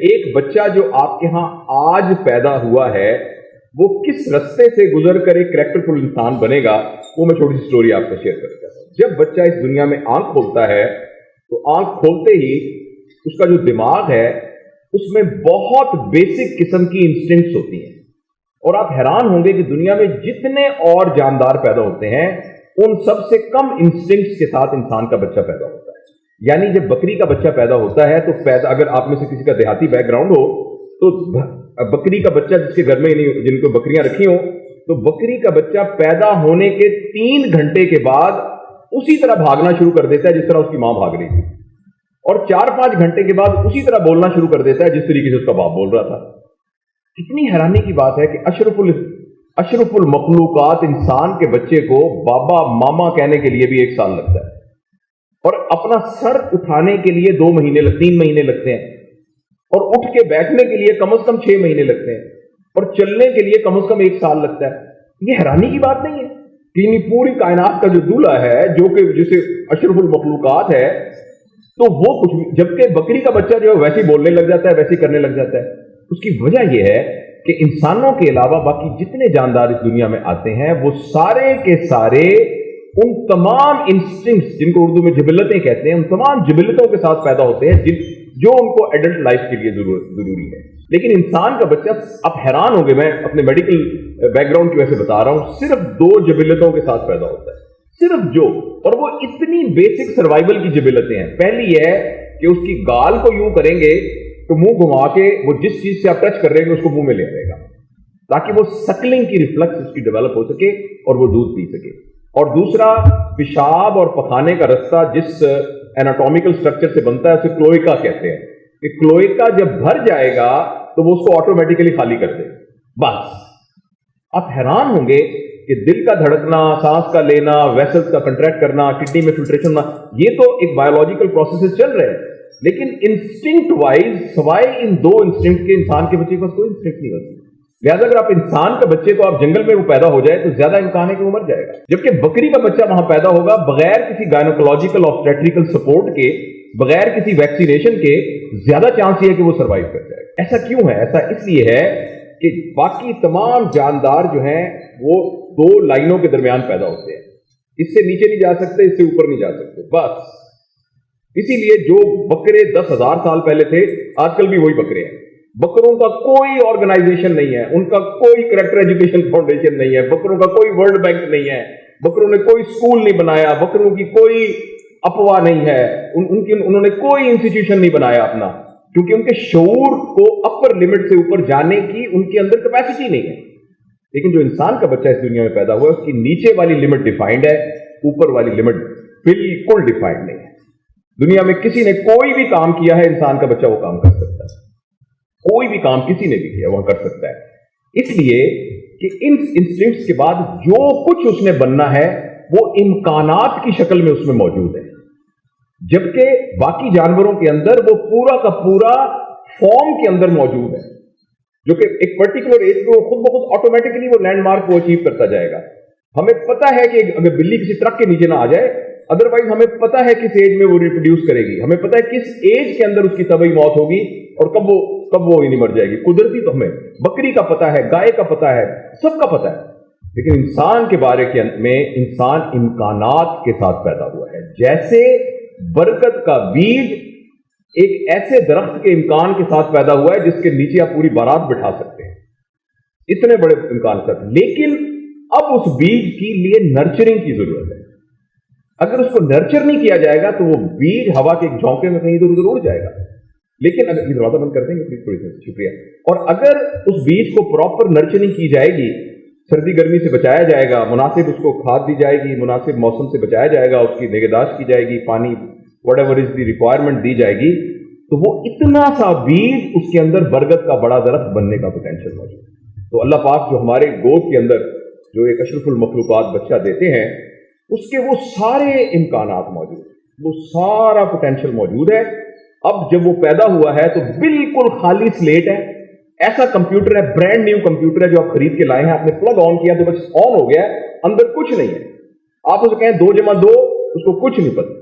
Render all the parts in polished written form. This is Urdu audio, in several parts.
ایک بچہ جو آپ کے ہاں آج پیدا ہوا ہے وہ کس رستے سے گزر کر ایک کریکٹرفل انسان بنے گا، وہ میں چھوٹی سی سٹوری آپ کو شیئر کرتا ہوں۔ جب بچہ اس دنیا میں آنکھ کھولتا ہے تو آنکھ کھولتے ہی اس کا جو دماغ ہے اس میں بہت بیسک قسم کی انسٹنکٹس ہوتی ہیں، اور آپ حیران ہوں گے کہ دنیا میں جتنے اور جاندار پیدا ہوتے ہیں ان سب سے کم انسٹنکٹس کے ساتھ انسان کا بچہ پیدا ہوتا ہے۔ یعنی جب بکری کا بچہ پیدا ہوتا ہے تو اگر آپ میں سے کسی کا دیہاتی بیک گراؤنڈ ہو تو بکری کا بچہ جس کے گھر میں جن کو بکریاں رکھی ہوں، تو بکری کا بچہ پیدا ہونے کے 3 گھنٹے کے بعد اسی طرح بھاگنا شروع کر دیتا ہے جس طرح اس کی ماں بھاگ رہی تھی، اور 4-5 گھنٹے کے بعد اسی طرح بولنا شروع کر دیتا ہے جس طریقے سے اس کا باپ بول رہا تھا۔ کتنی حیرانی کی بات ہے کہ اشرف المخلوقات انسان کے بچے کو بابا ماما کہنے کے لیے بھی 1 سال لگتا ہے، اور اپنا سر اٹھانے کے لیے 3 مہینے لگتے ہیں، اور اٹھ کے بیٹھنے کے لیے کم از کم 6 مہینے لگتے ہیں، اور چلنے کے لیے کم از کم 1 سال لگتا ہے۔ یہ حیرانی کی بات نہیں ہے کہ پوری کائنات کا جو دولہا ہے جو کہ جسے اشرف المخلوقات ہے، تو وہ کچھ بھی، جبکہ بکری کا بچہ جو ہے ویسے ہی بولنے لگ جاتا ہے، ویسے ہی کرنے لگ جاتا ہے۔ اس کی وجہ یہ ہے کہ انسانوں کے علاوہ باقی جتنے جاندار اس دنیا میں آتے ہیں وہ سارے کے سارے ان تمام انسٹنکٹس جن کو اردو میں جبلتیں کہتے ہیں، ان تمام جبلتوں کے ساتھ پیدا ہوتے ہیں جو ان کو ایڈلٹ لائف کے لیے ضروری ہے۔ لیکن انسان کا بچہ، آپ حیران ہوں گے، میں اپنے میڈیکل بیک گراؤنڈ کی وجہ سے بتا رہا ہوں، صرف 2 جبلتوں کے ساتھ پیدا ہوتا ہے، صرف 2، اور وہ اتنی بیسک سروائیول کی جبلتیں ہیں۔ پہلی یہ ہے کہ اس کی گال کو یوں کریں گے تو منہ گھما کے وہ جس چیز سے آپ ٹچ کر رہے ہیں اس کو منہ میں لے آئے گا، تاکہ وہ سکلنگ کی ریفلیکس اس کی ڈیولپ ہو سکے اور وہ دودھ پی سکے۔ اور دوسرا، پیشاب اور پخانے کا رستہ جس ایناٹومیکل سٹرکچر سے بنتا ہے اسے کلوئکا کہتے ہیں، کہ کلوئکا جب بھر جائے گا تو وہ اس کو آٹومیٹیکلی خالی کر دے۔ بس آپ حیران ہوں گے کہ دل کا دھڑکنا، سانس کا لینا، ویسلز کا کنٹریکٹ کرنا، کڈنی میں فلٹریشن، یہ تو ایک بایولوجیکل پروسیسز چل رہے ہیں، لیکن انسٹنکٹ وائز سوائے ان 2 انسٹنکٹ کے انسان کے بچے کے پاس کوئی انسٹنکٹ نہیں ہوتی۔ لہٰذا اگر آپ انسان کا بچے کو آپ جنگل میں وہ پیدا ہو جائے تو زیادہ امکان ہے کہ وہ مر جائے گا، جبکہ بکری کا بچہ وہاں پیدا ہوگا بغیر کسی گائنوکولوجیکل آبسٹیٹریکل سپورٹ کے، بغیر کسی ویکسینیشن کے، زیادہ چانس یہ ہے کہ وہ سروائیو کر جائے گا۔ ایسا کیوں ہے؟ ایسا اس لیے ہے کہ باقی تمام جاندار جو ہیں وہ 2 لائنوں کے درمیان پیدا ہوتے ہیں، اس سے نیچے نہیں جا سکتے، اس سے اوپر نہیں جا سکتے، بس اسی لیے جو بکرے 10,000 سال پہلے تھے آج کل بھی وہی بکرے ہیں۔ بکروں کا کوئی آرگنائزیشن نہیں ہے، ان کا کوئی کریکٹر ایجوکیشن فاؤنڈیشن نہیں ہے، بکروں کا کوئی ورلڈ بینک نہیں ہے، بکروں نے کوئی سکول نہیں بنایا، بکروں کی کوئی افواہ نہیں ہے، انہوں نے کوئی انسٹیٹیوشن نہیں بنایا اپنا، کیونکہ ان کے شعور کو اپر لمٹ سے اوپر جانے کی ان کے اندر کیپیسٹی نہیں ہے۔ لیکن جو انسان کا بچہ اس دنیا میں پیدا ہوا ہے اس کی نیچے والی لمٹ ڈیفائنڈ ہے، اوپر والی لمٹ بالکل ڈیفائنڈ نہیں ہے۔ دنیا میں کسی نے کوئی بھی کام کیا ہے، انسان کا بچہ وہ کام کر سکتا ہے، کوئی بھی کام کسی نے بھی کیا وہ کر سکتا ہے، اس لیے کہ ان انسٹنکٹس کے بعد جو کچھ اس نے بننا ہے وہ امکانات کی شکل میں اس میں موجود ہے، جبکہ باقی جانوروں کے اندر وہ پورا کا پورا فارم کے اندر موجود ہے، جو کہ ایک پرٹیکولر ایج میں خود بخود آٹومیٹکلی وہ لینڈ مارک کو اچیو کرتا جائے گا۔ ہمیں پتہ ہے کہ اگر بلی کسی ٹرک کے نیچے نہ آ جائے، ادروائز ہمیں پتہ ہے کس ایج میں وہ ریپروڈیوس کرے گی، ہمیں پتہ ہے کس ایج کے اندر اس کی طبعی موت ہوگی اور کب وہ نہیں مر جائے گی، قدرتی تو ہمیں بکری کا پتہ ہے، گائے کا پتہ ہے، سب کا پتہ ہے۔ لیکن انسان کے بارے میں انسان امکانات کے ساتھ پیدا ہوا ہے، جیسے برکت کا بیج ایک ایسے درخت کے امکان کے ساتھ پیدا ہوا ہے جس کے نیچے آپ پوری بارات بٹھا سکتے ہیں، اتنے بڑے امکان کے ساتھ، لیکن اب اس بیج کے لیے نرچرنگ کی ضرورت ہے۔ اگر اس کو نرچر نہیں کیا جائے گا تو وہ بیج ہوا کے ایک جھونکے میں کہیں ادھر ادھر اڑ جائے گا، لیکن اگر یہ دروازہ بند کر دیں گے پلیز، تھوڑی سی شکریہ۔ اور اگر اس بیج کو پراپر نرچرنگ کی جائے گی، سردی گرمی سے بچایا جائے گا، مناسب اس کو کھاد دی جائے گی، مناسب موسم سے بچایا جائے گا، اس کی نگہداشت کی جائے گی، پانی whatever is the requirement دی جائے گی، تو وہ اتنا سا بیج اس کے اندر برگد کا بڑا درخت بننے کا پوٹینشیل موجود ہے۔ تو اللہ پاک جو ہمارے گود کے اندر جو ایک اشرف المخلوقات بچہ دیتے ہیں، اس کے وہ سارے امکانات موجود ہیں، وہ سارا پوٹینشیل موجود ہے۔ اب جب وہ پیدا ہوا ہے تو بالکل خالی سلیٹ ہے، ایسا کمپیوٹر ہے، برانڈ نیو کمپیوٹر ہے جو آپ خرید کے لائے ہیں، آپ نے پلگ آن کیا تو بس آن ہو گیا، اندر کچھ نہیں ہے۔ آپ اسے کہیں 2 + 2، اس کو کچھ نہیں پتا،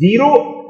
0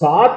7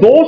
2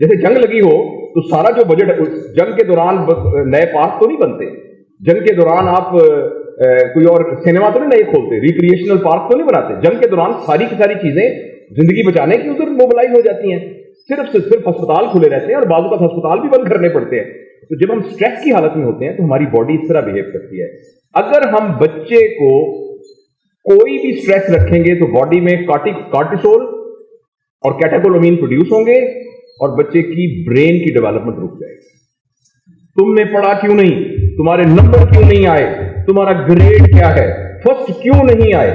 جیسے جنگ لگی ہو تو سارا جو بجٹ جنگ کے دوران نئے پارک تو نہیں بنتے, جنگ کے دوران آپ کوئی اور سینما تو نہیں نئے کھولتے, ریکریشنل پارک تو نہیں بناتے. جنگ کے دوران ساری کی ساری چیزیں زندگی بچانے کی ادھر موبلائز ہو جاتی ہیں. صرف ہسپتال کھلے رہتے ہیں اور بعض اوقات ہسپتال بھی بند کرنے پڑتے ہیں. تو جب ہم سٹریس کی حالت میں ہوتے ہیں تو ہماری باڈی اس طرح بہیو کرتی ہے. اگر ہم بچے کو کوئی بھی سٹریس رکھیں گے تو باڈی میں کارٹیسول اور کیٹاکولامین پروڈیوس ہوں گے اور بچے کی برین کی ڈیولپمنٹ رک جائے گی. تم نے پڑھا کیوں نہیں, تمہارے نمبر کیوں نہیں آئے, تمہارا گریڈ کیا ہے, فرسٹ کیوں نہیں آئے,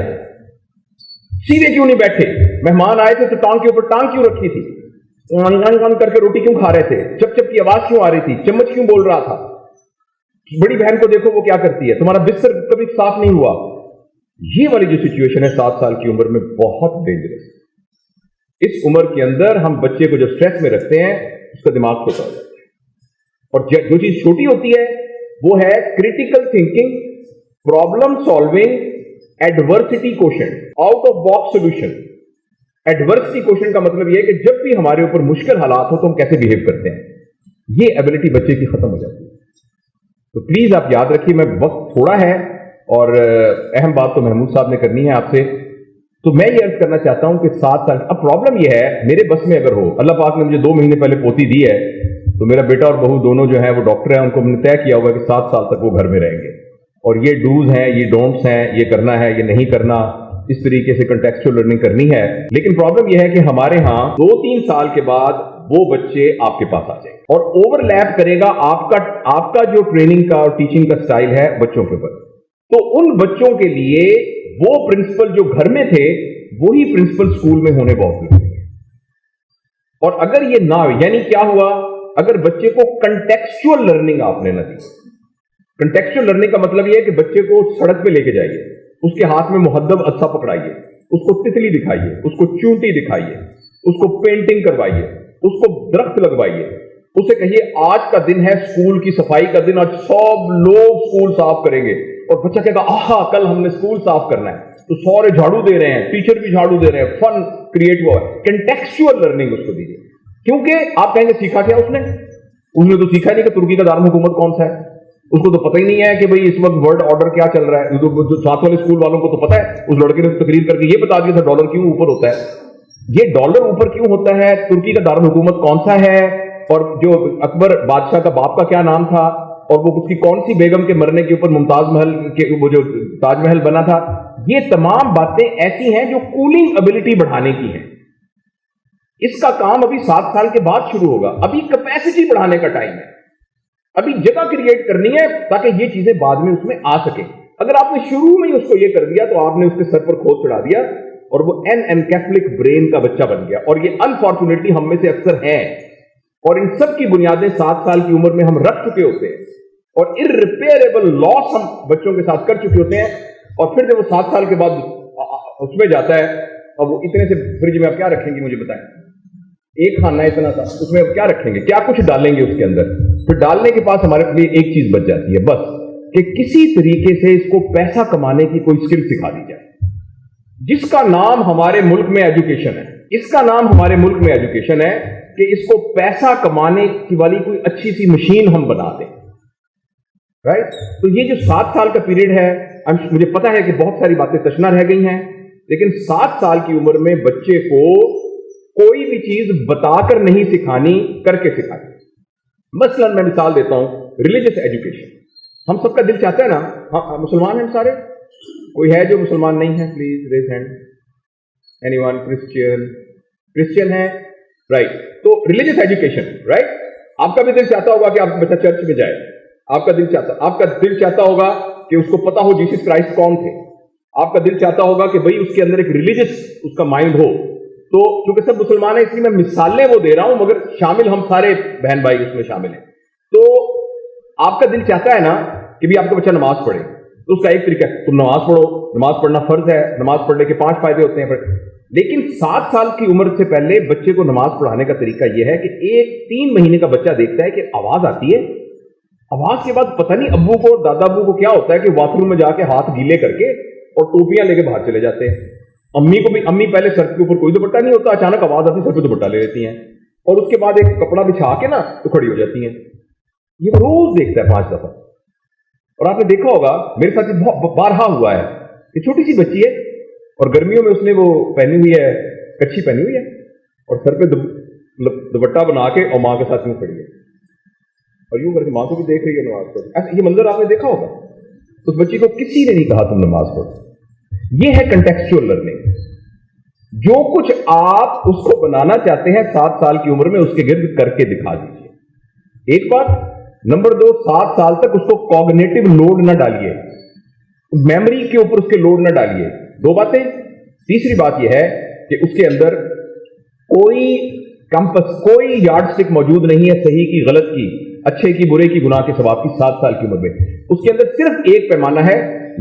سیدھے کیوں نہیں بیٹھے, مہمان آئے تھے تو ٹانگ کے اوپر ٹانگ کیوں رکھی تھی, کر کے روٹی کیوں کھا رہے تھے, چپ چپ کی آواز کیوں آ رہی تھی, چمچ کیوں بول رہا تھا. بڑی بہن کو دیکھو وہ کیا کرتی ہے, تمہارا بستر کبھی صاف نہیں ہوا. یہ والی جو سچویشن ہے 7 سال کی عمر میں بہت ڈینجرس. اس عمر کے اندر ہم بچے کو جو سٹریس میں رکھتے ہیں اس کا دماغ چھوٹا ہو جاتا ہے, اور جو چیز چھوٹی ہوتی ہے وہ ہے critical thinking, problem solving, adversity quotient, out of box solution. Adversity quotient کا مطلب یہ ہے کہ جب بھی ہمارے اوپر مشکل حالات ہو تو ہم کیسے بہیو کرتے ہیں. یہ ایبلٹی بچے کی ختم ہو جاتی ہے. تو پلیز آپ یاد رکھیے, میں وقت تھوڑا ہے اور اہم بات تو محمود صاحب نے کرنی ہے آپ سے, تو میں یہ عرض کرنا چاہتا ہوں کہ 7 سال, اب پرابلم یہ ہے میرے بس میں اگر ہو, اللہ پاک نے مجھے 2 مہینے پہلے پوتی دی ہے, تو میرا بیٹا اور بہو دونوں جو ہیں وہ ڈاکٹر ہیں, ان کو ہم نے طے کیا ہوا کہ 7 سال تک وہ گھر میں رہیں گے, اور یہ ڈوز ہیں, یہ ڈونٹس ہیں, یہ کرنا ہے, یہ نہیں کرنا, اس طریقے سے کنٹیکسچوئل لرننگ کرنی ہے. لیکن پرابلم یہ ہے کہ ہمارے ہاں 2-3 سال کے بعد وہ بچے آپ کے پاس آ جائیں گے اور اوور لیپ کرے گا آپ کا جو ٹریننگ کا اور ٹیچنگ کا سٹائل ہے بچوں کے اوپر. تو ان بچوں کے لیے وہ پرنسپل جو گھر میں تھے وہی پرنسپل اسکول میں ہونے بہت ضروری ہے. اور اگر یہ نہ ہو, یعنی کیا ہوا, اگر بچے کو کنٹیکسچوئل لرننگ آپ نے نہ دی. کنٹیکسچوئل لرننگ کا مطلب یہ ہے کہ بچے کو سڑک پہ لے کے جائیے, اس کے ہاتھ میں محدب عصا پکڑائیے, اس کو تتلی دکھائیے, اس کو چونٹی دکھائیے, اس کو پینٹنگ کروائیے, اس کو درخت لگوائیے, اسے کہیے آج کا دن ہے اسکول کی صفائی کا دن, آج سب لوگ اسکول صاف کریں گے, اور بچہ کہے گا آہا کل ہم نے اسکول صاف کرنا ہے, تو سارے جھاڑو دے رہے ہیں, ٹیچر بھی جھاڑو دے رہے ہیں, فن کریٹ ہوا ہے. کنٹیکسچوئل لرننگ اس کو دیجیے, کیونکہ آپ کہیں گے سیکھا کیا اس نے تو سیکھا نہیں کہ ترکی کا دارالحکومت کون سا ہے, اس کو تو پتہ ہی نہیں ہے کہ بھئی اس وقت ورلڈ آرڈر کیا چل رہا ہے. جو ساتھ والے اسکول والوں کو تو پتہ ہے, اس لڑکے نے تقریر کر کے یہ بتا دیا تھا ڈالر کیوں اوپر ہوتا ہے. یہ ڈالر اوپر کیوں ہوتا ہے, ترکی کا دارالحکومت کون سا ہے, اور جو اکبر بادشاہ کا باپ کا کیا نام تھا, اور وہ اس کی کون سی بیگم کے مرنے کے اوپر ممتاز محل کے وہ جو تاج محل بنا تھا. یہ تمام باتیں ایسی ہیں جو کولنگ ابیلٹی بڑھانے کی ہیں. اس کا کام ابھی 7 سال کے بعد شروع ہوگا. ابھی کیپیسٹی بڑھانے کا ٹائم ہے, ابھی جگہ کریٹ کرنی ہے تاکہ یہ چیزیں بعد میں اس میں آ سکیں. اگر آپ نے شروع میں ہی اس کو یہ کر دیا تو آپ نے اس کے سر پر کھود چڑھا دیا اور وہ انکیفلک برین کا بچہ بن گیا. اور یہ انفارچونیٹلی ہم میں سے اکثر ہیں, اور ان سب کی بنیادیں 7 سال کی عمر میں ہم رکھ چکے ہوتے ہیں, اور ارریپیئریبل لاس ہم بچوں کے ساتھ کر چکے ہوتے ہیں. اور پھر جب وہ 7 سال کے بعد اس میں جاتا ہے, اور وہ اتنے سے فریج میں آپ کیا رکھیں گے مجھے بتائیں, ایک کھانا اتنا تھا, اس میں اب کیا رکھیں گے, کیا کچھ ڈالیں گے اس کے اندر. پھر ڈالنے کے پاس ہمارے لیے ایک چیز بچ جاتی ہے بس, کہ کسی طریقے سے اس کو پیسہ کمانے کی کوئی اسکل سکھا دی جائے, جس کا نام ہمارے ملک میں ایجوکیشن ہے. اس کا نام ہمارے ملک میں ایجوکیشن ہے کہ اس کو پیسہ کمانے کی والی کوئی اچھی سی مشین ہم بنا دیں. رائٹ. تو یہ جو 7 سال کا پیریڈ ہے, مجھے پتا ہے کہ بہت ساری باتیں تشنا رہ گئی ہیں, لیکن 7 سال کی عمر میں بچے کو کوئی بھی چیز بتا کر نہیں سکھانی, کر کے سکھانی. مثلا میں مثال دیتا ہوں, ریلیجس ایجوکیشن. ہم سب کا دل چاہتا ہے نا, ہاں مسلمان ہیں سارے, کوئی ہے جو مسلمان نہیں ہے, please raise hand. Any one Christian ہے, رائٹ. تو ریلیجس ایجوکیشن, رائٹ. آپ کا بھی دل چاہتا ہوگا کہ آپ بچہ چرچ میں جائے, آپ کا دل چاہتا ہوگا کہ اس کو پتا ہو جیسس کرائسٹ کون تھے, آپ کا دل چاہتا ہوگا کہ بھئی اس کے اندر ایک ریلیجس اس کا مائنڈ ہو. تو کیونکہ سب مسلمان ہیں اس لیے میں مثالیں وہ دے رہا ہوں, مگر شامل ہم سارے بہن بھائی اس میں شامل ہیں. تو آپ کا دل چاہتا ہے نا کہ بھی آپ کا بچہ نماز پڑھے, تو اس کا ایک طریقہ ہے تم نماز پڑھو, نماز پڑھنا فرض ہے, نماز پڑھنے کے 5 فائدے ہوتے ہیں. لیکن 7 سال کی عمر سے پہلے بچے کو نماز پڑھانے کا طریقہ یہ ہے کہ 3 مہینے کا بچہ دیکھتا ہے کہ آواز آتی ہے, آواز کے بعد پتہ نہیں ابو کو اور دادا ابو کو کیا ہوتا ہے کہ باتھ روم میں جا کے ہاتھ گیلے کر کے اور ٹوپیاں لے کے باہر چلے جاتے ہیں. امی کو بھی, امی پہلے سر کے اوپر کوئی دوپٹہ نہیں ہوتا, اچانک آواز آتی سر پہ دوپٹہ لے لیتی ہیں. اور اس کے بعد ایک کپڑا بچھا کے نا تو کھڑی ہو جاتی ہیں. یہ وہ روز دیکھتا ہے 5 دفعہ. اور آپ نے دیکھا ہوگا, میرے ساتھ یہ بہت بارہا ہوا ہے, کہ چھوٹی سی بچی ہے اور گرمیوں میں اس نے وہ پہنی ہوئی ہے, کچھی پہنی ہوئی ہے, اور سر پہ دوپٹہ بنا کے اور ماں کے ساتھ یوں کھڑی ہے, اور یوں کر کے ماں کو بھی دیکھ رہی ہے نماز پڑھ. یہ منظر آپ نے دیکھا ہوگا. اس بچی کو کسی نے نہیں کہا تم نماز پڑھو. یہ ہے کنٹیکسچوئل لرننگ. جو کچھ آپ اس کو بنانا چاہتے ہیں 7 سال کی عمر میں, اس کے گرد کر کے دکھا دیجیے. ایک بات. نمبر 2, 7 سال تک اس کو کوگنیٹو لوڈ نہ ڈالیے, میموری کے اوپر اس کے لوڈ نہ ڈالیے. 2 باتیں. تیسری بات یہ ہے کہ اس کے اندر کوئی کمپس, کوئی یارڈ سٹک موجود نہیں ہے صحیح کی غلط کی, اچھے کی برے کی, گناہ کے ثواب کی. 7 سال کی عمر میں اس کے اندر صرف ایک پیمانہ ہے,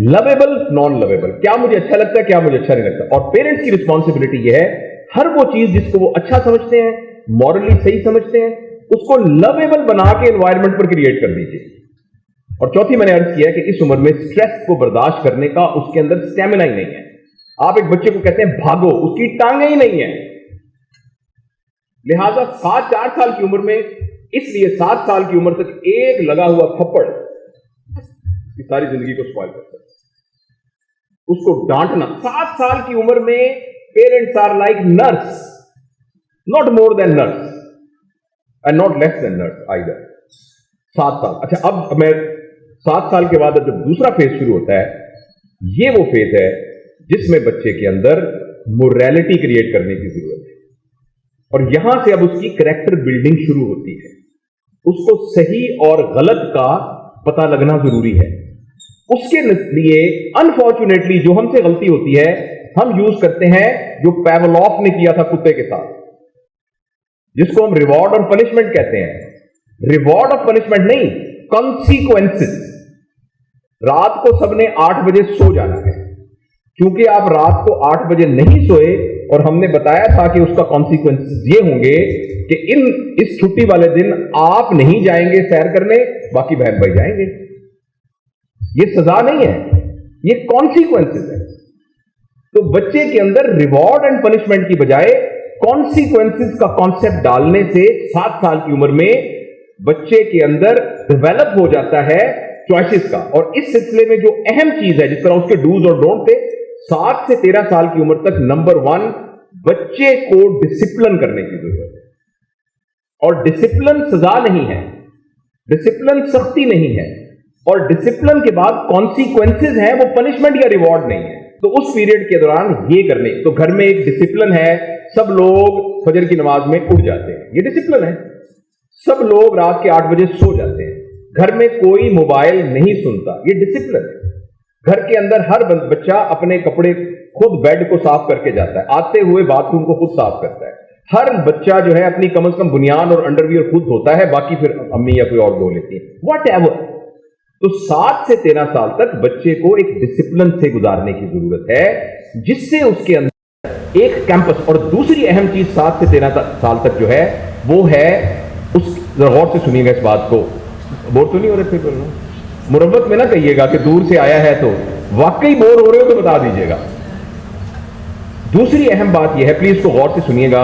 لویبل نان لویبل. کیا مجھے اچھا لگتا ہے, کیا مجھے اچھا نہیں لگتا. اور پیرنٹس کی رسپانسبلٹی یہ ہے, ہر وہ چیز جس کو وہ اچھا سمجھتے ہیں, مورلی صحیح سمجھتے ہیں, اس کو لویبل بنا کے انوائرمنٹ پر کریٹ کر دیجیے. اور چوتھی میں نے عرض کیا کہ اس عمر میں سٹریس کو برداشت کرنے کا اس کے اندر سٹیمنا ہی نہیں ہے. آپ ایک بچے کو کہتے ہیں بھاگو, اس کی ٹانگیں ہی نہیں ہیں. لہذا 4 سال کی عمر میں, اس لیے 7 سال کی عمر تک ایک لگا ہوا تھپڑ کی ساری زندگی کو سپوائل کرتا ہے. اس کو ڈانٹنا. 7 سال کی عمر میں parents are like nurse, not more than nurse and not less than nurse either. 7 سال. اچھا, اب میں 7 سال کے بعد جب دوسرا فیز شروع ہوتا ہے, یہ وہ فیز ہے جس میں بچے کے اندر موریلٹی کریٹ کرنے کی ضرورت ہے. اور یہاں سے اب اس کی کریکٹر بلڈنگ شروع ہوتی ہے. اس کو صحیح اور غلط کا پتہ لگنا ضروری ہے. اس کے لیے انفارچونیٹلی جو ہم سے غلطی ہوتی ہے, ہم یوز کرتے ہیں جو پیولوف نے کیا تھا کتے کے ساتھ, جس کو ہم ریوارڈ اور پنشمنٹ کہتے ہیں. ریوارڈ اور پنشمنٹ نہیں, کانسیکوینسز. رات کو سب نے 8 بجے سو جانا ہے. چونکہ آپ رات کو 8 بجے نہیں سوئے, اور ہم نے بتایا تھا کہ اس کا کانسیکوینسز یہ ہوں گے کہ اس چھٹی والے دن آپ نہیں جائیں گے سیر کرنے, باقی بہن بھائی جائیں گے. یہ سزا نہیں ہے, یہ کانسیکوینسز ہے. تو بچے کے اندر ریوارڈ اینڈ پنشمنٹ کی بجائے کانسیکوینسز کا کانسیپٹ ڈالنے سے 7 سال کی عمر میں بچے کے اندر ڈیولپ ہو جاتا ہے چوائسز کا. اور اس سلسلے میں جو اہم چیز ہے, جس طرح اس کے ڈوز اور ڈونٹ تھے, 7 سے 13 سال کی عمر تک نمبر 1 بچے کو ڈسپلن کرنے کی ضرورت ہے. اور ڈسپلن سزا نہیں ہے, ڈسپلن سختی نہیں ہے, اور ڈسپلن کے بعد کانسیکوینسز ہیں, وہ پنشمنٹ یا ریوارڈ نہیں ہے. تو اس پیریڈ کے دوران یہ کرنے, تو گھر میں ایک ڈسپلن ہے, سب لوگ فجر کی نماز میں اٹھ جاتے ہیں, یہ ڈسپلن ہے. سب لوگ رات کے 8 بجے سو جاتے ہیں, گھر میں کوئی موبائل نہیں سنتا, یہ ڈسپلن ہے. گھر کے اندر ہر بچہ اپنے کپڑے خود بیڈ کو صاف کر کے جاتا ہے, آتے ہوئے باتھ روم کو خود صاف کرتا ہے. ہر بچہ جو ہے اپنی کم از کم بنیان اور انڈر ویئر خود دھوتا ہے, باقی پھر امی یا کوئی اور دھو لیتی ہے, واٹ ایور. تو 7 سے 13 سال تک بچے کو ایک ڈسپلن سے گزارنے کی ضرورت ہے, جس سے اس کے اندر ایک کیمپس. اور دوسری اہم چیز 7 سے 13 سال تک جو ہے وہ ہے, اس غور سے سنیے گا اس بات کو, بور تو نہیں ہو رہے تھے, مربت میں نہ کہیے گا کہ دور سے آیا ہے تو واقعی بور ہو رہے ہو تو بتا دیجیے گا. دوسری اہم بات یہ ہے, پلیز کو غور سے سنیے گا,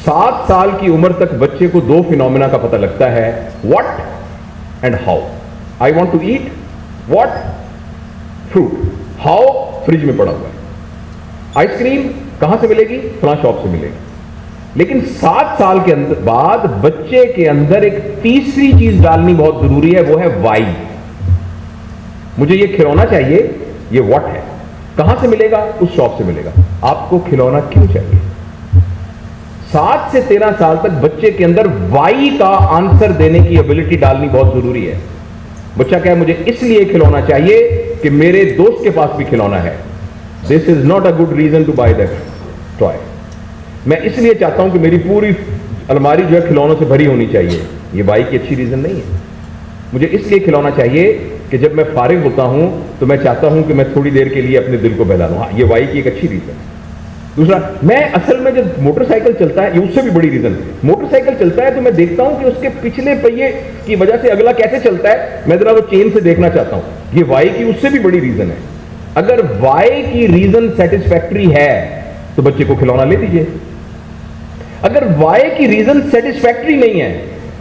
7 سال کی عمر تک بچے کو 2 فینومینا کا پتہ لگتا ہے, what and how. I want to eat, what fruit, how فریج میں پڑا ہوا ہے, آئس کریم کہاں سے ملے گی, فلاں شاپ سے ملے گی. لیکن 7 سال کے بعد بچے کے اندر ایک تیسری چیز ڈالنی بہت ضروری ہے, وہ ہے وائی. مجھے یہ کھلونا چاہیے, یہ واٹ ہے, کہاں سے ملے گا, اس شاپ سے ملے گا. آپ کو کھلونا کیوں چاہیے. 7 سے 13 سال تک بچے کے اندر وائی کا آنسر دینے کی ایبلٹی ڈالنی بہت ضروری ہے. بچہ کہے مجھے اس لیے کھلونا چاہیے کہ میرے دوست کے پاس بھی کھلونا ہے, this is not a good reason to buy that toy. میں اس لیے چاہتا ہوں کہ میری پوری الماری جو ہے کھلونوں سے بھری ہونی چاہیے, یہ بائی کی اچھی ریزن نہیں ہے. مجھے اس لیے کھلونا چاہیے کہ جب میں فارغ ہوتا ہوں تو میں چاہتا ہوں کہ میں تھوڑی دیر کے لیے اپنے دل کو بہلا لوں. ہاں, یہ وائی کی ایک اچھی ریزن ہے. دوسرا, میں اصل میں جب موٹر سائیکل چلتا ہے, یہ اس سے بھی بڑی ریزن ہے, موٹر سائیکل چلتا ہے تو میں دیکھتا ہوں کہ اس کے پچھلے پہیے کی وجہ سے اگلا کیسے چلتا ہے, میں ذرا وہ چین سے دیکھنا چاہتا ہوں. یہ وائی کی اس سے بھی بڑی ریزن ہے. اگر وائی کی ریزن سیٹسفیکٹری ہے تو بچے کو کھلونا لے دیجیے. اگر وائی کی ریزن سیٹسفیکٹری نہیں ہے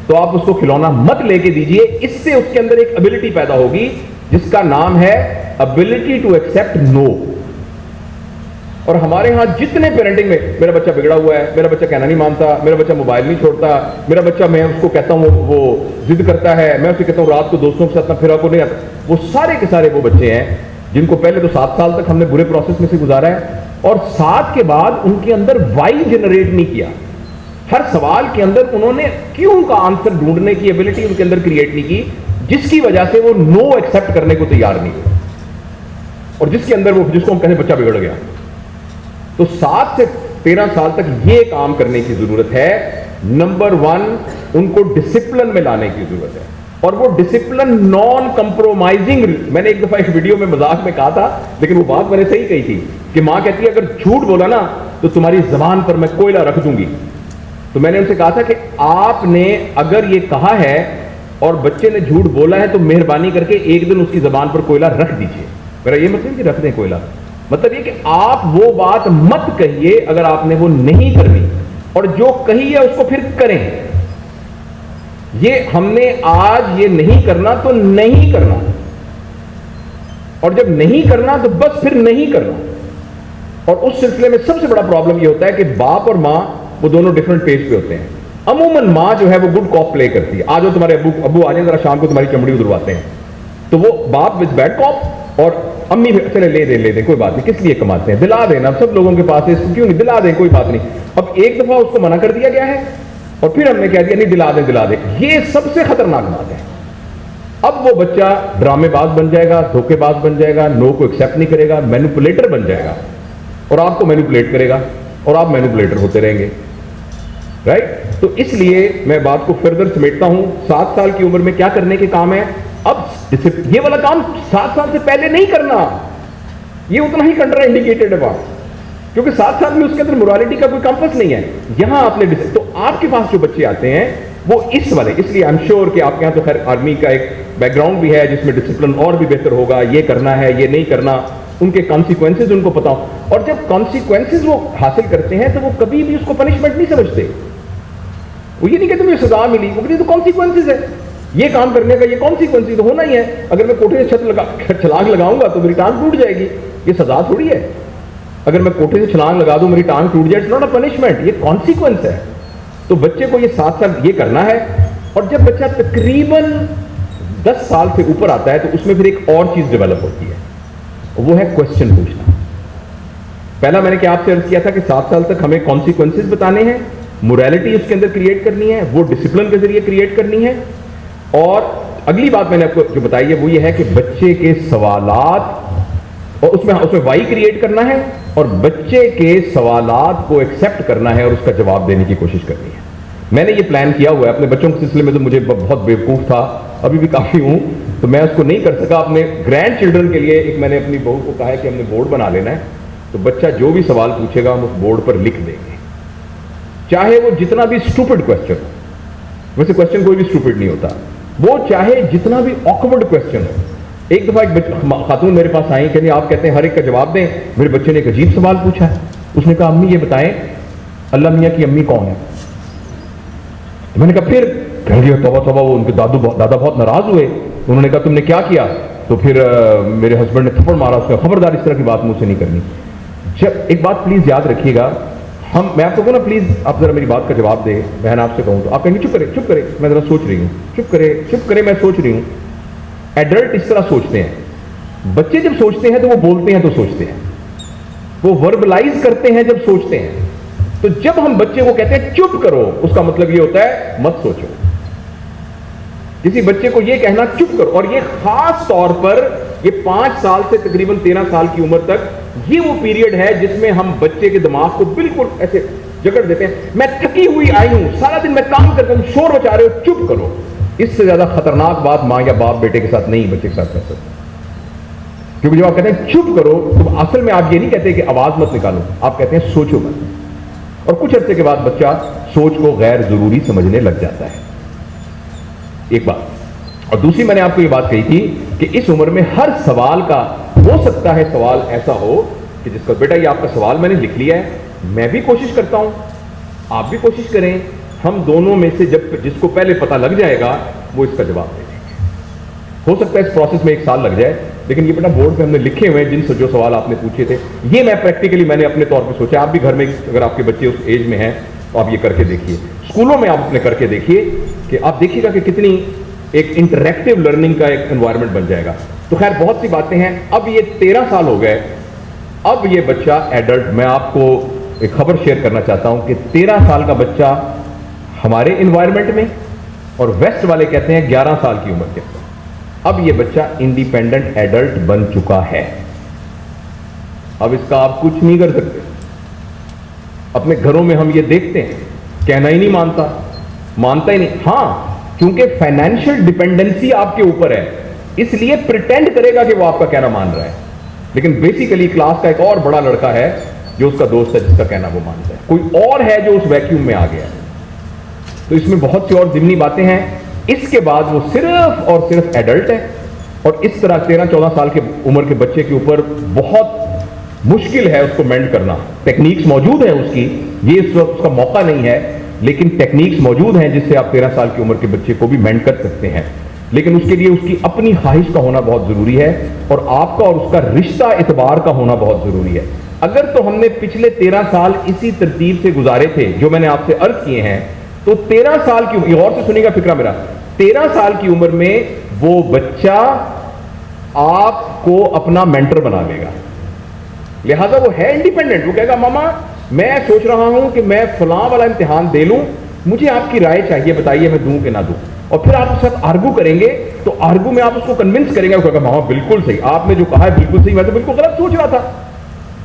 تو آپ اس کو کھلونا مت لے کے دیجئے. اس سے اس کے اندر ایک ابلٹی پیدا ہوگی جس کا نام ہے ابلٹی ٹو ایکسپٹ نو. اور ہمارے ہاں جتنے پیرنٹنگ میں میرا بچہ بگڑا ہوا ہے, میرا بچہ کہنا نہیں مانتا, میرا بچہ موبائل نہیں چھوڑتا, میرا بچہ میں اس کو کہتا ہوں وہ ضد کرتا ہے, میں اسے کہتا ہوں رات کو دوستوں کے ساتھ نہ پھرا کو نہیں آتا, وہ سارے کے سارے وہ بچے ہیں جن کو پہلے تو 7 سال تک ہم نے برے پروسیس میں سے گزارا ہے, اور 7 کے بعد ان کے اندر وائی جنریٹ نہیں کیا. ہر سوال کے اندر انہوں نے کیوں کا آنسر ڈھونڈنے کی ایبلٹی ان کے اندر کریٹ نہیں کی, جس کی وجہ سے وہ نو ایکسپٹ کرنے کو تیار نہیں ہوئے, اور جس کے اندر وہ جس کو ہم کہتے ہیں بچہ بگڑ گیا. تو 7 سے 13 سال تک یہ کام کرنے کی ضرورت ہے. نمبر 1 ان کو ڈسپلن میں لانے کی ضرورت ہے, اور وہ ڈسپلن نان کمپرومائزنگ. میں نے ایک دفعہ ایک ویڈیو میں مذاق میں کہا تھا, لیکن وہ بات میں نے صحیح کہی تھی کہ ماں کہتی ہے اگر جھوٹ بولا نا تو تمہاری زبان پر میں کوئلہ رکھ دوں گی. تو میں نے ان سے کہا تھا کہ آپ نے اگر یہ کہا ہے اور بچے نے جھوٹ بولا ہے تو مہربانی کر کے ایک دن اس کی زبان پر کوئلہ رکھ دیجئے. میرا یہ مطلب کہ رکھ دیں کوئلہ, مطلب یہ کہ آپ وہ بات مت کہیے اگر آپ نے وہ نہیں کرنی, اور جو کہی ہے اس کو پھر کریں. یہ ہم نے آج یہ نہیں کرنا تو نہیں کرنا, اور جب نہیں کرنا تو بس پھر نہیں کرنا. اور اس سلسلے میں سب سے بڑا پرابلم یہ ہوتا ہے کہ باپ اور ماں وہ دونوں ڈیفرنٹ پیج پہ ہوتے ہیں. عموماً ماں جو ہے وہ گڈ کاپ پلے کرتی ہے, آ جاؤ تمہارے ابو آ جائیں ذرا شام کو تمہاری چمڑی ادھرواتے ہیں, تو وہ باپ وز بیڈ کاپ, اور امی چلے لے دیں کوئی بات نہیں, کس لیے کماتے ہیں, دلا دینا, سب لوگوں کے پاس ہے, اس کو کیوں نہیں, دلا دیں کوئی بات نہیں. اب ایک دفعہ اس کو منع کر دیا گیا ہے اور پھر ہم نے کہہ دیا نہیں دلا دیں. یہ سب سے خطرناک بات ہے. اب وہ بچہ ڈرامے باز بن جائے گا, دھوکے باز بن جائے گا, نو کو ایکسیپٹ نہیں کرے گا, مینیپولیٹر بن جائے گا, اور آپ کو مینیپولیٹ کرے گا, اور آپ مینیپولیٹر ہوتے رہیں گے. رائٹ. تو اس لیے میں بات کو فردر سمیٹتا ہوں. 7 سال کی عمر میں کیا کرنے کے کام ہے؟ اب یہ والا کام 7 سال سے پہلے نہیں کرنا, یہ اتنا ہی کنٹرا انڈیکیٹڈ ہے بات, کیونکہ 7 سال میں اس کے اندر مورالٹی کا کوئی کمپس نہیں ہے. یہاں آپ نے تو آپ کے پاس جو بچے آتے ہیں وہ اس والے, اس لیے آئی ایم شیور کہ آپ کے یہاں تو خیر آرمی کا ایک بیک گراؤنڈ بھی ہے جس میں ڈسپلن اور بھی بہتر ہوگا, یہ کرنا ہے یہ نہیں کرنا, ان کے کانسیکوینسز ان کو پتا ہو. اور جب کانسیکوینسز وہ حاصل کرتے ہیں تو وہ کبھی بھی اس کو پنشمنٹ نہیں سمجھتے. وہ یہ نہیں کہتے مجھے سزا ملی, وہ کہتے تو کانسیکوینسز ہے, یہ کام کرنے کا یہ کانسیکوینسز تو ہونا ہی ہے. اگر میں کوٹھے سے چھلانگ لگاؤں گا تو میری ٹانگ ٹوٹ جائے گی, یہ سزا تھوڑی ہے. اگر میں کوٹھے سے چھلانگ لگا دوں میری ٹانگ ٹوٹ جائے, اٹس ناٹ اے پنشمنٹ, یہ کانسیکوینس ہے. تو بچے کو یہ 7 سال یہ کرنا ہے. اور جب بچہ تقریباً 10 سال سے اوپر آتا ہے تو اس میں پھر ایک اور چیز ڈیولپ ہوتی ہے, وہ ہے کوشچن پوچھنا. پہلا میں نے کیا آپ سے عرض کیا تھا کہ 7 سال تک ہمیں کانسیکوینسز بتانے ہیں, موریلٹی اس کے اندر کریٹ کرنی ہے, وہ ڈسپلن کے ذریعے کریٹ کرنی ہے. اور اگلی بات میں نے آپ کو جو بتائی ہے وہ یہ ہے کہ بچے کے سوالات, اور اس میں وائی کریٹ کرنا ہے, اور بچے کے سوالات کو ایکسیپٹ کرنا ہے اور اس کا جواب دینے کی کوشش کرنی ہے. میں نے یہ پلان کیا ہوا ہے اپنے بچوں کے سلسلے میں, تو مجھے بہت بیوقوف تھا, ابھی بھی کافی ہوں, تو میں اس کو نہیں کر سکا. اپنے گرینڈ چلڈرن کے لیے ایک میں نے اپنی بہو کو کہا ہے کہ ہم نے بورڈ بنا لینا ہے, تو بچہ جو بھی سوال پوچھے گا ہم اس بورڈ پر لکھ دیں گے, چاہے وہ جتنا بھی اسٹوپڈ کوشچن ہو. ویسے کوشچن کوئی بھی اسٹوپڈ نہیں ہوتا, وہ چاہے جتنا بھی آکورڈ کوشچن ہو. ایک دفعہ ایک خاتون میرے پاس آئی, کہ آپ کہتے ہیں ہر ایک کا جواب دیں. میرے بچے نے ایک عجیب سوال پوچھا, اس نے کہا امی یہ بتائیں اللہ میاں کی امی کون ہے؟ میں نے کہا پھر کہہ دیا توبہ توبہ, وہ ان کے دادا بہت ناراض ہوئے. انہوں نے کہا تم نے کیا کیا؟ تو پھر میرے ہسبینڈ نے تھپڑ مارا, اس کا خبردار اس طرح کی بات مجھ سے نہیں کرنی. جب ایک بات پلیز یاد رکھیے گا, میں آپ کو کہوں نا پلیز آپ ذرا میری بات کا جواب دیں, بہن آپ سے کہوں تو آپ کہیں گے چپ کرے میں ذرا سوچ رہی ہوں, چپ کرے میں سوچ رہی ہوں. ایڈلٹ اس طرح سوچتے ہیں, بچے جب سوچتے ہیں تو وہ بولتے ہیں تو سوچتے ہیں, وہ وربلائز کرتے ہیں جب سوچتے ہیں. تو جب ہم بچے کو کہتے ہیں چپ کرو, اس کا مطلب یہ ہوتا ہے مت سوچو. کسی بچے کو یہ کہنا چپ کرو, اور یہ خاص طور پر یہ 5 سال سے تقریباً 13 سال کی عمر تک, یہ وہ پیریڈ ہے جس میں ہم بچے کے دماغ کو بالکل ایسے جکڑ دیتے ہیں. میں تھکی ہوئی آئی ہوں, سارا دن میں کام کرتا ہوں, شور مچا رہے ہو, چپ کرو. اس سے زیادہ خطرناک بات ماں یا باپ بیٹے کے ساتھ نہیں, بچے کے ساتھ کر سکتے. کیونکہ جب آپ کہتے ہیں چپ کرو تو اصل میں آپ یہ نہیں کہتے کہ آواز مت نکالو, آپ کہتے ہیں سوچو مت. اور کچھ عرصے کے بعد بچہ سوچ کو غیر ضروری سمجھنے لگ جاتا ہے. ایک بات. اور دوسری میں نے آپ کو یہ بات کہی تھی کہ اس عمر میں ہر سوال کا ہو سکتا ہے سوال ایسا ہو کہ جس کا بیٹا یہ آپ کا سوال میں نے لکھ لیا ہے, میں بھی کوشش کرتا ہوں آپ بھی کوشش کریں, ہم دونوں میں سے جس کو پہلے پتہ لگ جائے گا وہ اس کا جواب دے دیں گے. ہو سکتا ہے اس پروسیس میں 1 سال لگ جائے, لیکن یہ بیٹا بورڈ پہ ہم نے لکھے ہوئے ہیں جن سے جو سوال آپ نے پوچھے تھے, یہ میں پریکٹیکلی میں نے اپنے طور پہ سوچا. آپ بھی گھر میں اگر آپ کے بچے اس ایج میں ہیں تو آپ یہ کر کے دیکھیے, اسکولوں میں آپ اپنے کر کے دیکھیے کہ آپ دیکھیے گا کہ کتنی ایک انٹریکٹیو لرننگ کا ایک انوائرمنٹ بن جائے گا. تو خیر بہت سی باتیں ہیں. اب یہ 13 سال ہو گئے, اب یہ بچہ ایڈلٹ, میں آپ کو ایک خبر شیئر کرنا چاہتا ہوں کہ 13 سال کا بچہ ہمارے انوائرمنٹ میں, اور ویسٹ والے کہتے ہیں 11 سال کی عمر کے اندر, اب یہ بچہ انڈیپینڈنٹ ایڈلٹ بن چکا ہے. اب اس کا آپ کچھ نہیں کر سکتے. اپنے گھروں میں ہم یہ دیکھتے ہیں, کہنا ہی نہیں مانتا ہی نہیں. ہاں, کیونکہ فائنینشیل ڈیپینڈنسی آپ کے اوپر ہے, اس لیے پریٹینڈ کرے گا کہ وہ آپ کا کہنا مان رہا ہے, لیکن بیسیکلی کلاس کا ایک اور بڑا لڑکا ہے جو اس کا دوست ہے جس کا کہنا وہ مانتا ہے, کوئی اور ہے جو اس ویکیوم میں آ گیا ہے. تو اس میں بہت سی اور ضمنی باتیں ہیں. اس کے بعد وہ صرف اور صرف ایڈلٹ ہے, اور اس طرح 13-14 سال کے عمر کے بچے کے اوپر بہت مشکل ہے اس کو مینڈ کرنا. ٹیکنیکس موجود ہیں اس کی, یہ اس وقت اس کا موقع نہیں ہے, لیکن ٹیکنیکس موجود ہیں جس سے آپ 13 سال کی عمر کے بچے کو بھی مینڈ کر سکتے ہیں. لیکن اس کے لیے اس کی اپنی خواہش کا ہونا بہت ضروری ہے, اور آپ کا اور اس کا رشتہ اعتبار کا ہونا بہت ضروری ہے. اگر تو ہم نے پچھلے 13 سال اسی ترتیب سے گزارے تھے جو میں نے آپ سے عرض کیے ہیں, تو 13 سال کی, غور سے سنیے گا فکرہ میرا, 13 سال کی عمر میں وہ بچہ آپ کو اپنا مینٹر بنا لے گا. لہذا وہ ہے انڈیپینڈنٹ. وہ کہے گا ماما میں سوچ رہا ہوں کہ میں فلاں والا امتحان دے لوں, مجھے آپ کی رائے چاہیے, بتائیے میں دوں کہ نہ دوں. اور پھر آپ اس کے ساتھ آرگو کریں گے, تو آرگو میں آپ اس کو کنونس کریں گے. وہ کہے گا ماما بالکل صحیح, آپ نے جو کہا ہے بالکل صحیح, میں تو بالکل غلط سوچ رہا تھا.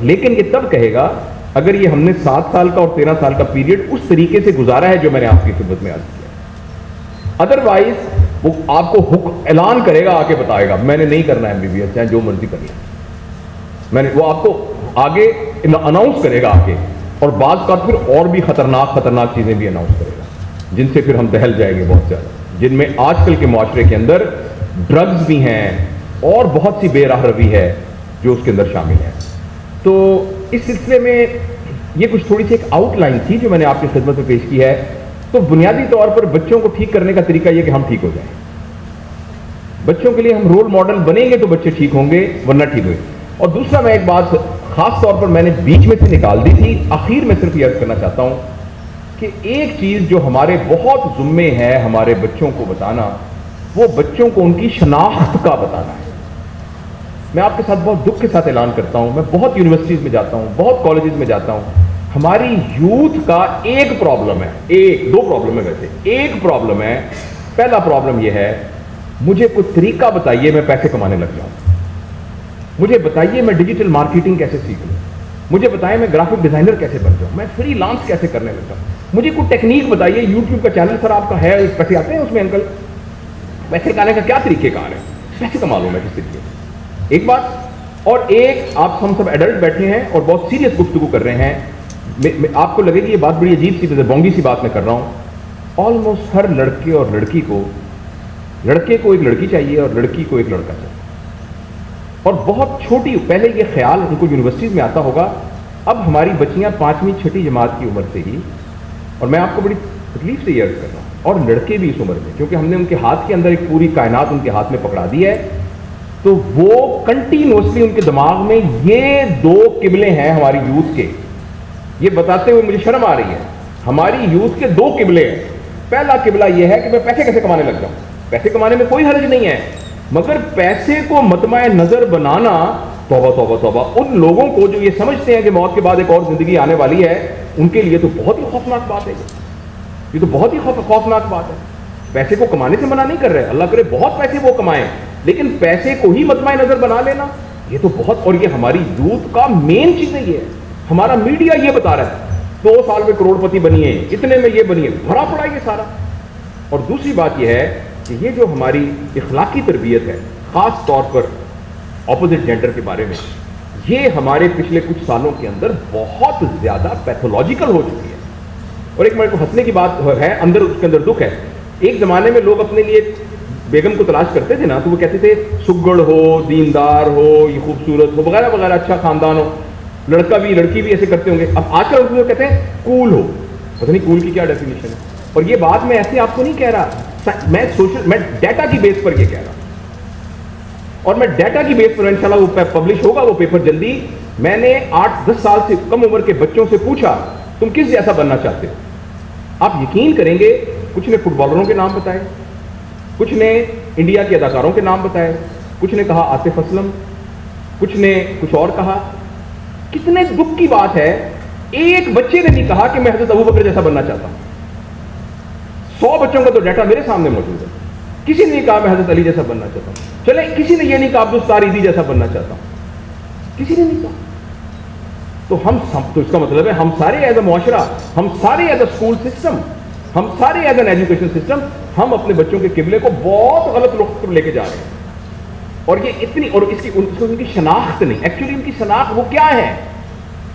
لیکن یہ تب کہے گا اگر یہ ہم نے 7 سال کا اور 13 سال کا پیریڈ اس طریقے سے گزارا ہے جو میں نے آپ کی خدمت میں عرض کیا. ادروائز وہ آپ کو اعلان کرے گا, آ کے بتائے گا میں نے نہیں کرنا ہے MBBS, چاہے جو مرضی کر لیں. وہ آپ کو آگے اناؤنس کرے گا آ کے, اور بعض کا پھر اور بھی خطرناک چیزیں بھی اناؤنس کرے گا, جن سے پھر ہم دہل جائیں گے بہت زیادہ, جن میں آج کل کے معاشرے کے اندر ڈرگز بھی ہیں اور بہت سی بے راہ روی ہے جو اس کے اندر شامل ہے. تو اس سلسلے میں یہ کچھ تھوڑی سی ایک آؤٹ لائن تھی جو میں نے آپ کی خدمت میں پیش کی ہے. تو بنیادی طور پر بچوں کو ٹھیک کرنے کا طریقہ یہ کہ ہم ٹھیک ہو جائیں. بچوں کے لیے ہم رول ماڈل بنیں گے تو بچے ٹھیک ہوں گے, ورنہ ٹھیک ہوئے. اور دوسرا میں ایک بات خاص طور پر میں نے بیچ میں سے نکال دی تھی, آخر میں صرف یہ عرض کرنا چاہتا ہوں کہ ایک چیز جو ہمارے بہت ذمے ہے ہمارے بچوں کو بتانا, وہ بچوں کو ان کی شناخت کا بتانا ہے. میں آپ کے ساتھ بہت دکھ کے ساتھ اعلان کرتا ہوں, میں بہت یونیورسٹیز میں جاتا ہوں, بہت کالجز میں جاتا ہوں, ہماری یوتھ کا ایک پرابلم ہے, دو پرابلم ہے ویسے. ایک پرابلم ہے, پہلا پرابلم یہ ہے, مجھے کوئی طریقہ بتائیے میں پیسے کمانے لگ جاؤں, مجھے بتائیے میں ڈیجیٹل مارکیٹنگ کیسے سیکھ لوں, مجھے بتائیں میں گرافک ڈیزائنر کیسے بن جاؤں, میں فری لانس کیسے کرنے لگ جاؤں, مجھے کوئی ٹیکنیک بتائیے. یوٹیوب کا چینل سر آپ کا ہے, پیسے آتے ہیں اس میں انکل, پیسے کمانے کا کیا طریقہ کار ہے, پیسے کما لوں میں کس طریقے سے. ایک بات. اور ایک, آپ ہم سب ایڈلٹ بیٹھے ہیں اور بہت سیریس گفتگو کر رہے ہیں, آپ کو لگے گی یہ بات بڑی عجیب سی بونگی سی بات میں کر رہا ہوں. آلموسٹ ہر لڑکے اور لڑکی کو, لڑکے کو ایک لڑکی چاہیے اور لڑکی کو ایک لڑکا چاہیے. اور بہت چھوٹی, پہلے یہ خیال ان کو یونیورسٹیز میں آتا ہوگا, اب ہماری بچیاں 5ویں 6ٹھی جماعت کی عمر سے ہی, اور میں آپ کو بڑی تکلیف سے یہ عرض کر رہا ہوں, اور لڑکے بھی اس عمر میں, کیونکہ ہم نے ان کے ہاتھ کے اندر ایک پوری کائنات ان کے ہاتھ میں پکڑا دی ہے, تو وہ کنٹینوسلی ان کے دماغ میں یہ 2 قبلے ہیں ہماری یوتھ کے. یہ بتاتے ہوئے مجھے شرم آ رہی ہے, ہماری یوتھ کے 2 قبلے ہیں. پہلا قبلہ یہ ہے کہ میں پیسے کیسے کمانے لگ جاؤں. پیسے کمانے میں کوئی حرج نہیں ہے, مگر پیسے کو مطمع نظر بنانا, توبہ توبہ توبہ, ان لوگوں کو جو یہ سمجھتے ہیں کہ موت کے بعد ایک اور زندگی آنے والی ہے, ان کے لیے تو بہت ہی خوفناک بات ہے. یہ تو بہت ہی خوفناک بات ہے. پیسے کو کمانے سے منع نہیں کر رہے, اللہ کرے بہت پیسے وہ کمائیں, لیکن پیسے کو ہی مطمع نظر بنا لینا, یہ تو بہت, اور یہ ہماری یوتھ کا مین چیز ہے. یہ ہمارا میڈیا یہ بتا رہا ہے 2 سال میں کروڑ پتی بنی ہے, اتنے میں یہ بنی ہے, بھرا پڑا یہ سارا. اور دوسری بات یہ ہے کہ یہ جو ہماری اخلاقی تربیت ہے, خاص طور پر اپوزٹ جینڈر کے بارے میں, یہ ہمارے پچھلے کچھ سالوں کے اندر بہت زیادہ پیتھولوجیکل ہو چکی ہے. اور ایک میرے کو ہنسنے کی بات ہے, اندر اس کے اندر دکھ ہے. ایک زمانے میں لوگ اپنے لیے بیگم کو تلاش کرتے تھے نا, تو وہ کہتے تھے سگڑ ہو, دیندار ہو, یہ خوبصورت ہو, وغیرہ وغیرہ, اچھا خاندان ہو. لڑکا بھی لڑکی بھی ایسے کرتے ہوں گے. اب آج کل وہ کہتے ہیں کول ہو, پتہ نہیں کول کی کیا ڈیفینیشن ہے. اور یہ بات میں ایسے آپ کو نہیں کہہ رہا, میں ڈیٹا کی بیس پر یہ کہہ رہا ہوں, اور میں ڈیٹا کی بیس پر انشاءاللہ وہ پبلش ہوگا وہ پیپر جلدی. میں نے 8-10 سال سے کم عمر کے بچوں سے پوچھا تم کس جیسا بننا چاہتے ہو. آپ یقین کریں گے کچھ نے فٹ بالروں کے نام بتائے, کچھ نے انڈیا کے اداکاروں کے نام بتائے, کچھ نے کہا عاطف اسلم, کچھ نے کچھ اور کہا. کتنے دکھ کی بات ہے, ایک بچے نے نہیں کہا کہ میں حضرت ابو بکر جیسا بننا چاہتا ہوں. 100 بچوں کا تو ڈیٹا میرے سامنے موجود ہے. کسی نے نہیں کہا میں حضرت علی جیسا بننا چاہتا ہوں. چلے کسی نے یہ نہیں کہا عبدالستار ایدھی جیسا بننا چاہتا ہوں, کسی نے نہیں کہا. تو اس کا مطلب ہے ہم سارے ایز اے معاشرہ, ہم سارے ایز اے اسکول سسٹم, ہم سارے ایز این ایجوکیشن سسٹم, ہم اپنے بچوں کے قبلے کو بہت غلط رخ پر لے کے جا رہے ہیں. اور یہ اتنی, اور اس کی شناخت نہیں, ایکچولی ان کی شناخت وہ کیا ہے.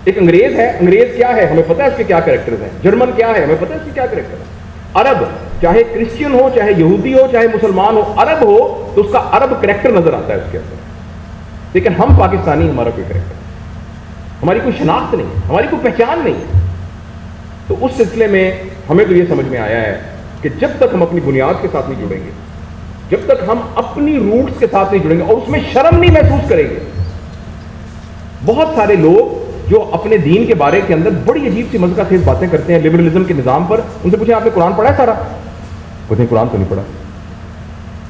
ایک انگریز ہے, انگریز کیا ہے ہمیں پتہ ہے اس کے کیا کریکٹرز ہیں. جرمن کیا ہے ہمیں پتہ ہے اس کے کیا کریکٹر ہے. عرب, چاہے کرسچین ہو, چاہے یہودی ہو, چاہے مسلمان ہو, عرب ہو تو اس کا عرب کریکٹر نظر آتا ہے اس کے اندر. لیکن ہم پاکستانی, ہمارا کوئی کریکٹر, ہماری کوئی شناخت نہیں, ہماری کوئی پہچان نہیں. تو اس سلسلے میں ہمیں تو یہ سمجھ میں آیا ہے کہ جب تک ہم اپنی بنیاد کے ساتھ نہیں جڑیں گے, جب تک ہم اپنی روٹس کے ساتھ نہیں جڑیں گے اور اس میں شرم نہیں محسوس کریں گے. بہت سارے لوگ جو اپنے دین کے بارے کے اندر بڑی عجیب سی مذہب خیز باتیں کرتے ہیں لبرلزم کے نظام پر, ان سے پوچھیں آپ نے قرآن پڑھا ہے سارا؟ پوچھیں قرآن تو نہیں پڑھا.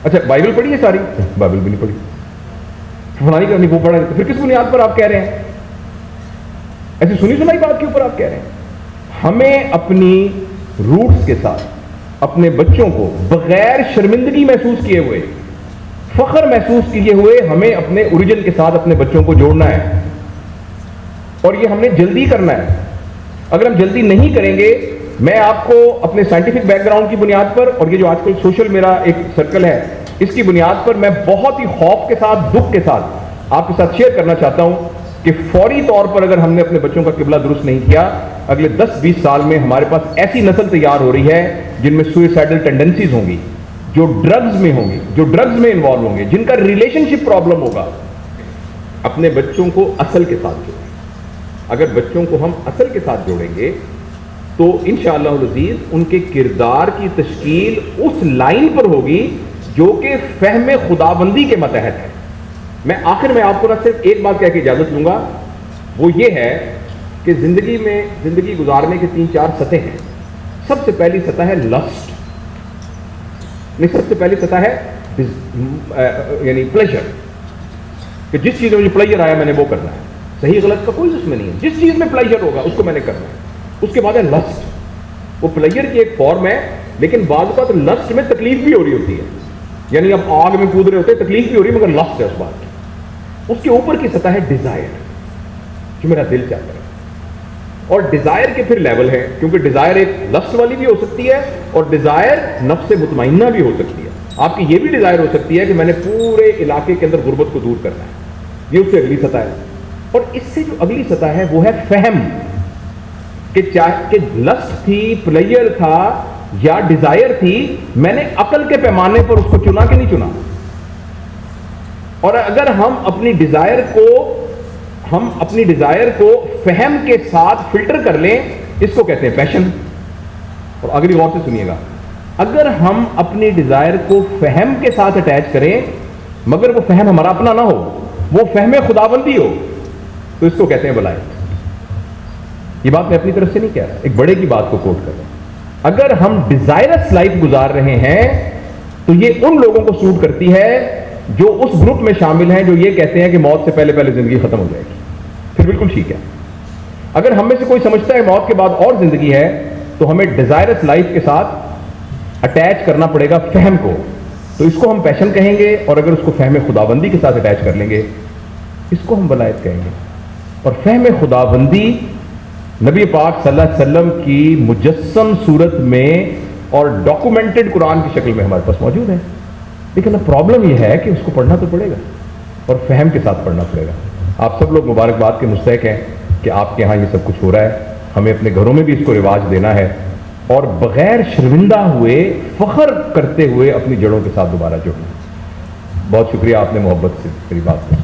اچھا بائبل پڑھی ہے ساری؟ بائبل بھی نہیں پڑھی. فلانی کرنی وہ پڑھا, پھر کس بنیاد پر آپ کہہ رہے ہیں؟ ایسی سنی سنائی بات کے اوپر آپ کہہ رہے ہیں. ہمیں اپنی روٹس کے ساتھ اپنے بچوں کو بغیر شرمندگی محسوس کیے ہوئے, فخر محسوس کیے ہوئے, ہمیں اپنے اوریجن کے ساتھ اپنے بچوں کو جوڑنا ہے. اور یہ ہم نے جلدی کرنا ہے. اگر ہم جلدی نہیں کریں گے, میں آپ کو اپنے سائنٹیفک بیک گراؤنڈ کی بنیاد پر اور یہ جو آج کل سوشل میرا ایک سرکل ہے اس کی بنیاد پر میں بہت ہی خوف کے ساتھ, دکھ کے ساتھ آپ کے ساتھ شیئر کرنا چاہتا ہوں کہ فوری طور پر اگر ہم نے اپنے بچوں کا قبلہ درست نہیں کیا, اگلے 10-20 سال میں ہمارے پاس ایسی نسل تیار ہو رہی ہے جن میں سوئسائڈل ٹینڈنسیز ہوں گی, جو ڈرگز میں ہوں گی, جو ڈرگز میں انوالو ہوں گے, جن کا ریلیشن شپ پرابلم ہوگا. اپنے بچوں کو اصل کے ساتھ جوڑیں. اگر بچوں کو ہم اصل کے ساتھ جوڑیں گے تو انشاءاللہ العزیز ان کے کردار کی تشکیل اس لائن پر ہوگی جو کہ فہم خداوندی کے متحد ہے. میں آخر میں آپ کو نہ صرف ایک بات کہہ کے اجازت لوں گا, وہ یہ ہے کہ زندگی گزارنے کے 3-4 سطح ہیں. سب سے پہلی سطح ہے لسٹ, نہیں سب سے پہلی سطح ہے یعنی پلیجر, کہ جس چیز میں مجھے پلیجر آیا میں نے وہ کرنا ہے. صحیح غلط کا کوئی اس میں نہیں ہے, جس چیز میں پلیجر ہوگا اس کو میں نے کرنا ہے. اس کے بعد ہے لسٹ, وہ پلیجر کی ایک فارم ہے, لیکن بعض اوقات لسٹ میں تکلیف بھی ہو رہی ہوتی ہے. یعنی اب آگ میں کود رہے ہوتے ہیں, تکلیف بھی ہو رہی ہے مگر لسٹ ہے اس بات کی. اس کے اوپر کی سطح ہے ڈیزائر, جو میرا دل چاہتا ہے. اور ڈیزائر کے پھر لیول ہیں, کیونکہ ڈیزائر ایک لسٹ والی بھی ہو سکتی ہے اور ڈیزائر نفس مطمئنہ بھی ہو سکتی ہے. آپ کی یہ بھی ڈیزائر ہو سکتی ہے کہ میں نے پورے علاقے کے اندر غربت کو دور کرنا ہے, یہ اس سے اگلی سطح ہے. اور اس سے جو اگلی سطح ہے وہ ہے فہم, کہ چاہے لسٹ تھی, پلیئر تھا یا ڈیزائر تھی, میں نے عقل کے پیمانے پر اس کو چنا کہ نہیں چنا. اور اگر ہم اپنی ڈیزائر کو فہم کے ساتھ فلٹر کر لیں, اس کو کہتے ہیں پیشن. اور اگلی غور سے سنیے گا, اگر ہم اپنی ڈیزائر کو فہم کے ساتھ اٹیچ کریں مگر وہ فہم ہمارا اپنا نہ ہو, وہ فہم خداوندی ہو, تو اس کو کہتے ہیں ولایت. یہ بات میں اپنی طرف سے نہیں کہہ رہا, ایک بڑے کی بات کو کوٹ کر رہا ہوں. اگر ہم ڈیزائرس لائف گزار رہے ہیں تو یہ ان لوگوں کو سوٹ کرتی ہے جو اس گروپ میں شامل ہیں جو یہ کہتے ہیں کہ موت سے پہلے پہلے زندگی ختم ہو جائے گی. پھر بالکل ٹھیک ہے. اگر ہم میں سے کوئی سمجھتا ہے موت کے بعد اور زندگی ہے تو ہمیں ڈیزائرس لائف کے ساتھ اٹیچ کرنا پڑے گا فہم کو, تو اس کو ہم پیشن کہیں گے. اور اگر اس کو فہم خداوندی کے ساتھ اٹیچ کر لیں گے اس کو ہم ولایت کہیں گے. اور فہم خداوندی نبی پاک صلی اللہ علیہ وسلم کی مجسم صورت میں اور ڈاکومنٹڈ قرآن کی شکل میں ہمارے پاس موجود ہے. لیکن اب پرابلم یہ ہے کہ اس کو پڑھنا تو پڑے گا اور فہم کے ساتھ پڑھنا پڑے گا. آپ سب لوگ مبارکباد کے مستحق ہیں کہ آپ کے ہاں یہ سب کچھ ہو رہا ہے. ہمیں اپنے گھروں میں بھی اس کو رواج دینا ہے اور بغیر شرمندہ ہوئے, فخر کرتے ہوئے اپنی جڑوں کے ساتھ دوبارہ جڑنا. بہت شکریہ, آپ نے محبت سے میری بات کی.